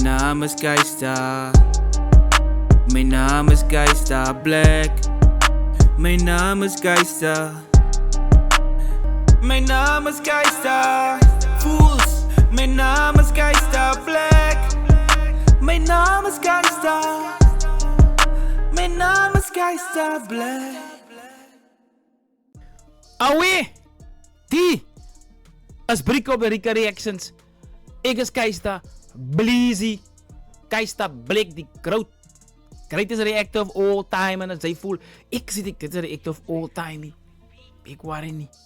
naam is Geista. Mijn naam is Geista Black. Mijn naam is Geista. Mijn naam is Geista Fools. Mijn naam is Geista Black. Mijn naam is Geista. Mijn naam is Geista Black. Awee! Die is Brick op de Rika Reactions. Ik is Geista Bleezy. Geista Black, die greatest reactor of all time. En zij voelt, ik zit dit is de reactor of all time. Ik waarin niet.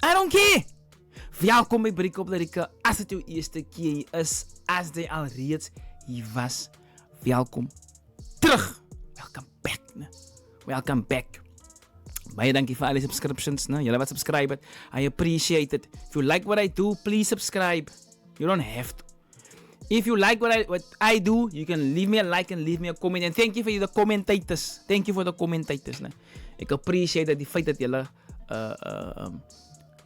I don't care. Welkom bij Brick op de Rika. Als het jouw eerste keer is, als je al reeds hier was, welkom terug. Welcome back. Ne? Welcome back. Baie dankie voor alle subscriptions. Ne? Jullie wat subscriben. I appreciate it. If you like what I do, please subscribe. You don't have to. If you like what I do, you can leave me a like and leave me a comment. And thank you for the commentators. Thank you for the commentators. Ne? Ik appreciate die feit dat jullie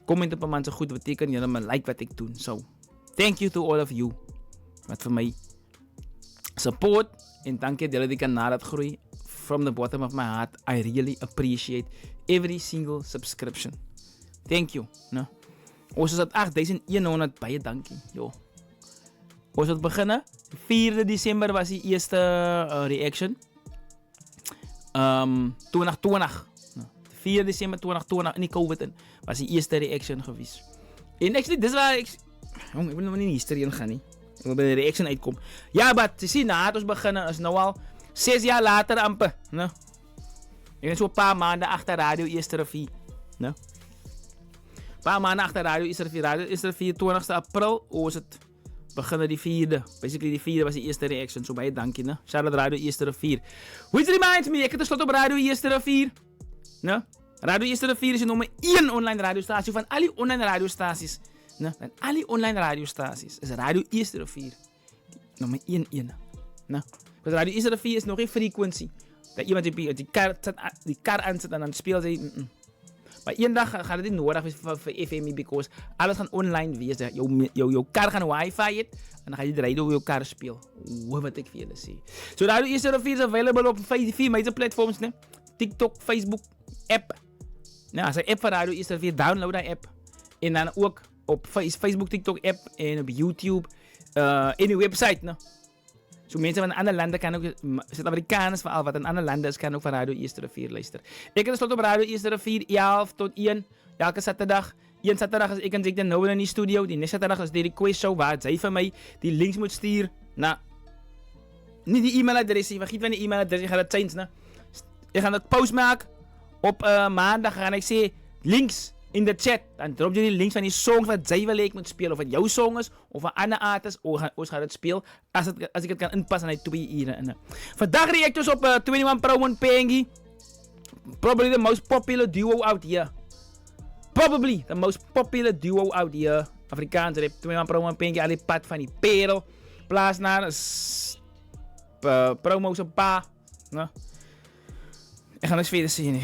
comment op een man zo goed betekent. Jullie me like wat ik doe. So, thank you to all of you. Wat voor mij support. En dank je dat ik kanaal dat groei. From the bottom of my heart, I really appreciate every single subscription. Thank you. No? Ons is het 8100 baie dankie. Yo. Ons het beginnen. 4 December was die eerste reaction. 2020. 4 December 2020 in die COVID was die eerste reaction geweest. En actually, dit is waar ik wil nog niet in history in gaan nie. Ik wil bij de reaction uitkomen. Ja, maar te zien na het ons beginnen is nou al 6 jaar later amper. No? Ik ben zo'n paar maanden achter Radio Eerste Rivier. No? Een paar maanden achter Radio Eerste Rivier. Radio Eerste Rivier, 20 april. Was het beginnen die 4e. Basically die 4e was die eerste reaction. Zo bij dank je. No? Shout-out Radio Eerste Rivier. Which reminds me, ik heb tenslotte op Radio Eerste Rivier. No? Radio Eerste Rivier is de nummer 1 online radiostatie van al die online radiostaties. No? En al die online radiostaties is Radio Eerste Rivier. Nummer 1. No? Want Radio Eerste Rivier is nog geen frequentie. Dat iemand die kar aanzet en dan speelt hij. Maar één dag gaat het niet nodig voor FMI, because alles gaat online wezen. Jouw kar gaan wifi het en dan ga je draaien hoe je kar speelt. Wat ik voor jullie zie. So Radio Eerste Rivier is available op 4 major platforms. Ne? TikTok, Facebook, app. Nou, als je app van Radio Eerste Rivier, download die app. En dan ook op Facebook, TikTok app en op YouTube. En die website. Ne? Zo mensen van andere landen kan ook, Zuid-Afrikaners vooral wat in andere landen is, kan ook van Radio Eerste Rivier luisteren. Ik heb op Radio Eerste Rivier 11 tot 1, elke zaterdag. 1 zaterdag is ik en Jake de Nowen in die studio. Die next zaterdag is die request show waar zij van mij die links moet sturen. Nou, niet die e-mailadres, je vergeet van die e-mailadres, je gaat het change. Je gaat een post maken op maandag ga ik zeggen links in de chat. Dan drop je die links van die songs wat zij wel leek moet spelen. Of het jouw song is, of een andere artist. Of gaat het spelen. Als ik het kan inpassen naar 2 uur. Vandaag react dus op 21 Pro en Pengi. Probably the most popular duo out here. Probably the most popular duo out here. Afrikaans rap. 21 Pro en Pengi. Alle pad van die perel. Plaats naar promo's een pa. Nou. Ik ga nog verder zien.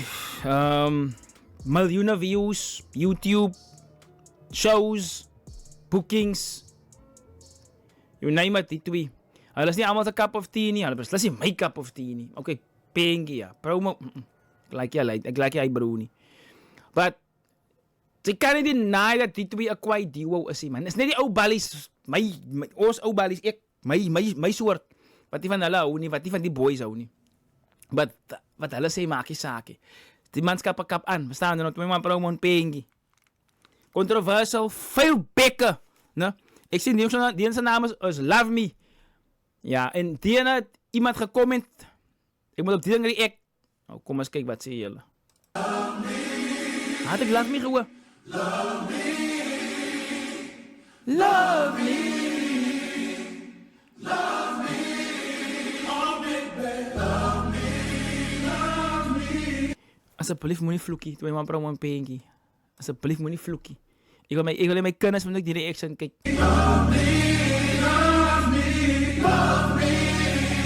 Miljoenen views, YouTube, shows, bookings. You name it, die 2. Dat is niet allemaal een cup of tea nie. Dat is niet my cup of tea nie. Oké, Pengi ja. Promo. Ik like jy bro nie. But jy kan nie deny dat die 2 'n kwai duo is nie man. Dis net die ou ballies, ons ou ballies, ek my soort. Wat die van hulle hou nie, wat die van die boys hou nie. But wat hulle sê maak nie saak nie. Die manskap kap aan. We staan er nog 2 man promo en Pengi. Controversial. Veel bekken. Ne? Ik zie die zijn naam is Love Me. Ja, en die had iemand gecomment. Ik moet op die ding react. Nou, kom eens kijken wat zie jullie. Had ik Love Me gehoord? Love me. Love me. Love me. Oh, baby. Love me. Alsjeblieft moet niet vloekie. 2 man promo en Pengi. Alsjeblieft moet niet vloekie. Ik wil in mijn kennis van die reaction kijken. Love me, love me, love me.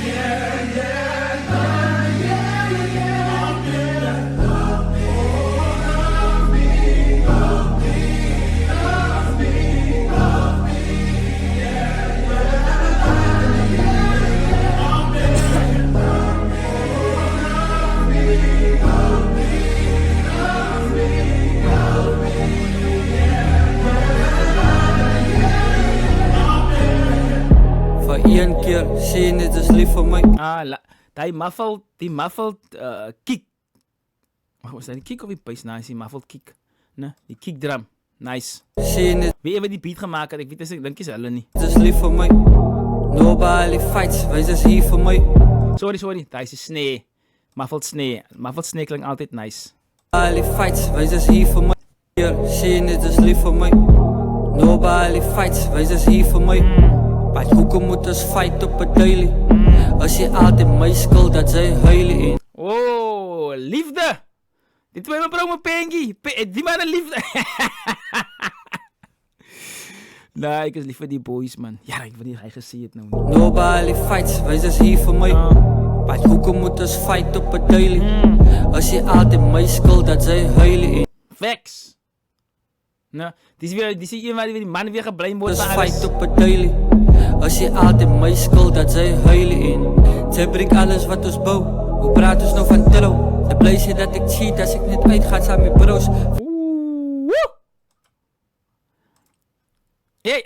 Yeah, yeah, love me, yeah, yeah, yeah. Love me, love me, love me, love me, love me. Yeah, yeah, Een keer, sien dit is lief vir my. Die muffled kick. Was dat die kick of die bass? Nice, die muffled kick. Nee, die kick drum. Nice. Sien dit Wie ewe die beat gemaakt het, ek weet ek dink is hulle nie. is lief vir my. Nobody fights, wys is hier vir my. Sorry, daar is 'n snare. Muffled snare. Muffled snare klink altyd nice. Nobody fights, wys is hier vir my. Hier, sien dit is lief vir my. Nobody fights, wys is hier vir my. Maar hoekom moet ons fight op 'n daily? As jy altyd my skuld dat sy huilie en Oh, liefde! Dit twee mevrou my pengie. Die man 'n liefde. Nee, ek is lief vir die boys man. Ja, ek weet nie hy gesê het nou nie. Nobody fights, wys is hier vir my. Maar hoekom moet ons fight op 'n daily? As jy altyd my skuld dat sy huilie en Facts. Nou, dis een waar die man weer geblame word ons vir fight alles. op 'n daily. As jy altyd my skuld dat sy huilie en sy bring alles wat ons bou. Hoe praat ons nou van trou? Sy bly sê dat ek cheat as ek net uitgaan saam met bros. Woe! Hey,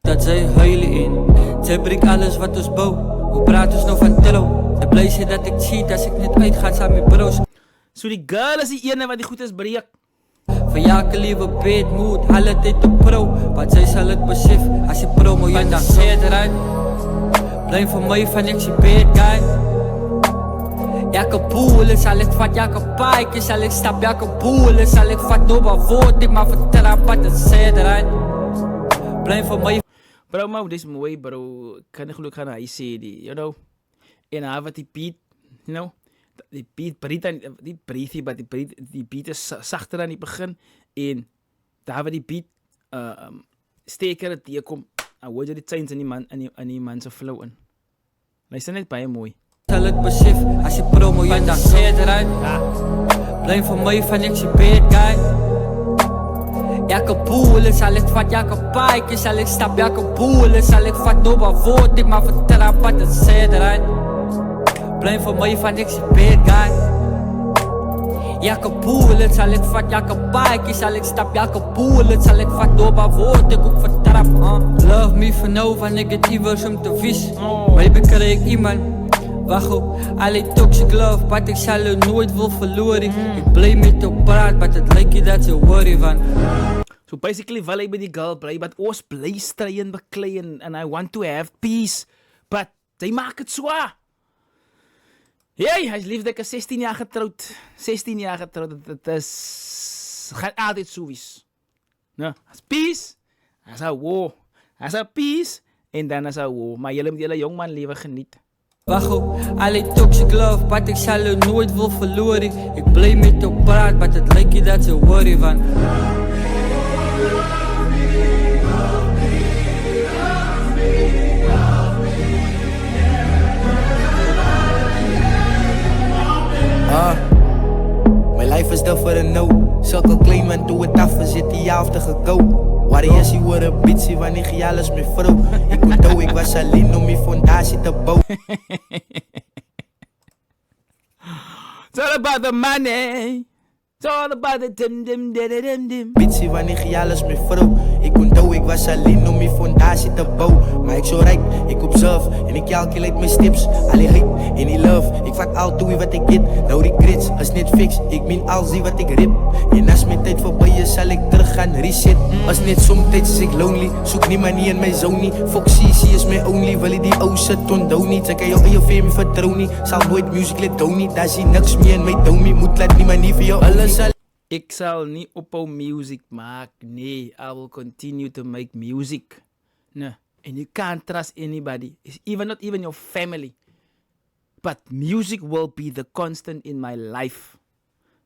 Dat sy huilie en sy bring alles wat ons bou. Hoe praat ons nou van trou? Sy bly sê dat ek cheat as ek net uitgaan saam met bros. So die girl is die ene wat die goed is breek. Vir jake liewe bad mood, hulle tyd op pro. Want sy sal het besef, as jy pro moet jy dan sê het eruit. Blame vir my van ek sy bad guy. Jake boel, sal ek vat jake paike, sal ek stap jake boel, sal ek vat no woord, ek maar vertrap wat het sê het eruit. Blame vir my. Bro, maar dis mooi bro. Kan nie geluk gaan hy sê die, you know. En hy wat die beat, you know. Die beat breed aan die breathy, maar die beat is sagter aan die begin en daar waar die beat steker het hier kom, dan hoor jy die chains in die man se flow in. Luister net baie mooi. Sal het besef, as jy pro moet jy dan sê het eruit. Blame vir my van ek sy bad guy. Jake boel, sal ek vat jake paike, sal ek stap jake boel, sal ek vat no woord, ek maar vertrap wat het sê het eruit. Blame vir my van ek sy bad guy. Jake boel, sal ek vat jake paike, sal ek stap jake boel, sal ek vat no woord, ek ook vertrap. Love me for now, van ek het iewers om te vies. Baby kry ek iemand. Wacht op, alle toxic love, wat ek sal jou nooit wil verloor. Ek bly met jou praat, maar het lyk jy dat sy worry van. So basically wil hy by die girl bly, but ons bly stry en beklei and I want to have peace, but hy maak het zwaar. Hey, hy is liefde, ek is 16 jaar getrouwd. 16 jaar getrouwd, het is, gaat altijd zo wees. Nou, as peace, as a war. As a peace, en dan as a war. Maar jullie moet jullie jongman leven geniet. Wacht op, alle toxic love, wat ek sal jou nooit wil verloor. Ek bly met jou praat, maar het lyk jy dat sy worry van. My life is different nou. Sulke klein man toe het af is dit die helfte gegou. Warriors hier oor 'n bitsie wanneer jy alles my vrou. Ek onthou ek was alleen om die fondasie te bou. It's all about the money. It's all about the dim. Bitsie wanneer jy alles my vrou. Ek onthou ek was alleen om die fondasie te bou. Maar ek so ryk, ek observe en ek calculate my steps. Al die hate en die love, ek vat al toe wat ek het. Nou regrets is net fix, ek meen al die wat ek rip. En as my tyd verby is, sal ek terug gaan reset. As net somtyds is ek lonely, soek niemand nie in my zone nie. Foxy is my only, wil jy die ou sit onthou nie. Sy kan jou eie fame vertrou nie, sal nooit music let down nie. Daar is niks meer in my domie, moet laat niemand nie vir jou alles sal. Ik zal niet ophou music maken. Nee, I will continue to make music. Nee. And you can't trust anybody. It's not even your family. But music will be the constant in my life.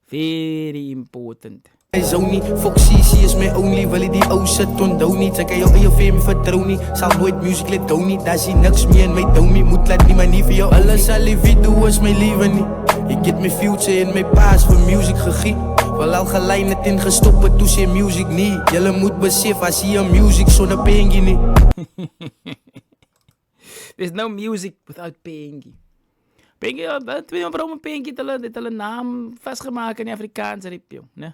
Very important. My zone nie, Foxy is my only, wil jy die ou sit onthou nie. Sy kan jou eie fame vertrou nie, sal nooit music let down nie. Daar is niks meer in my domie, moet laat niemand nie vir jou alles sal die video is my lewe nie. Ek het my future en my past vir music gegee. Wel al gelei net in gestoppe toe sê music nie. Julle moet besef as jy music sonder pengie nie. There's no music without pengie. Pengie, twee bro met pengie het hulle naam vastgemaakt in die Afrikaanse rap, joh. Nee,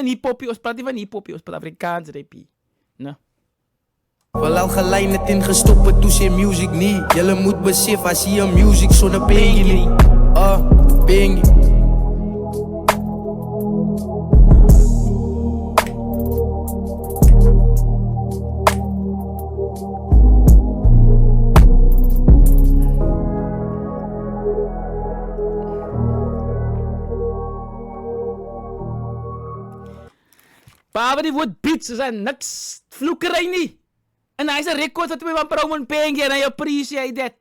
nie hiphopie, ons praat nie van hiphopie, ons praat Afrikaanse rap. Nee. Wel al geleid net in gestoppen, toe zijn music niet. Jullie moet beseffen, als je music zonder pengie niet. Pengie. Papa, die woord beats is niks vloekerij niet. En hij is een record dat we van promoen pengen en hij appreciate that.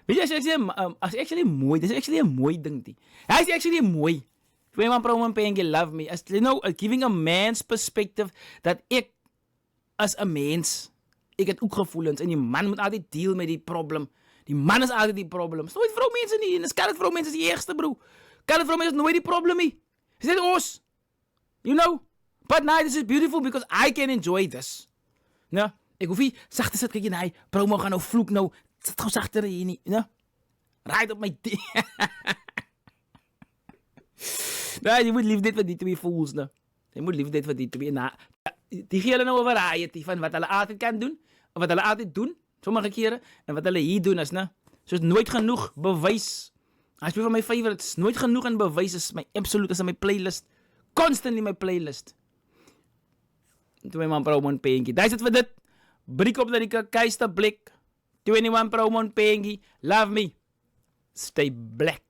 Weet je, actually mooi. Dat is actually een mooi ding. Die. Hij is actually mooi. We van promoen pengen, love me. As, you know, giving a man's perspective dat ik als een mens, ik heb ook gevoelens en die man moet altijd deal met die probleem. Die man is altijd die probleem. Nooit vrouwmensen niet. En de scarlet vrouwmensen is die eerste, bro. Scarlet vrouwmensen is nooit die probleem niet. Is dit ons? You know? But now this is beautiful because I can enjoy this. Nou, ik hoef niet zacht te zetten. Kijk je, nee, promo gaan nou vloek nou. Zet gewoon zachter hier niet. Nou, rijd op mijn ding. Nou, je moet lief dit wat die twee fools, nou. Je moet lief dit wat die twee, nou. Die gelen nou over variety van wat hulle altijd kan doen. Of wat hulle altijd doen, sommige keren. En wat hulle hier doen is, nou. Soos nooit genoeg bewys. Als je van mijn favorites, nooit genoeg aan bewys is my absolute, is in my playlist. Constantly my playlist. Toen man promo pengie. Daar is het voor dit. Brik op dat ik keister blik. 21 promo pengie. Love me. Stay black.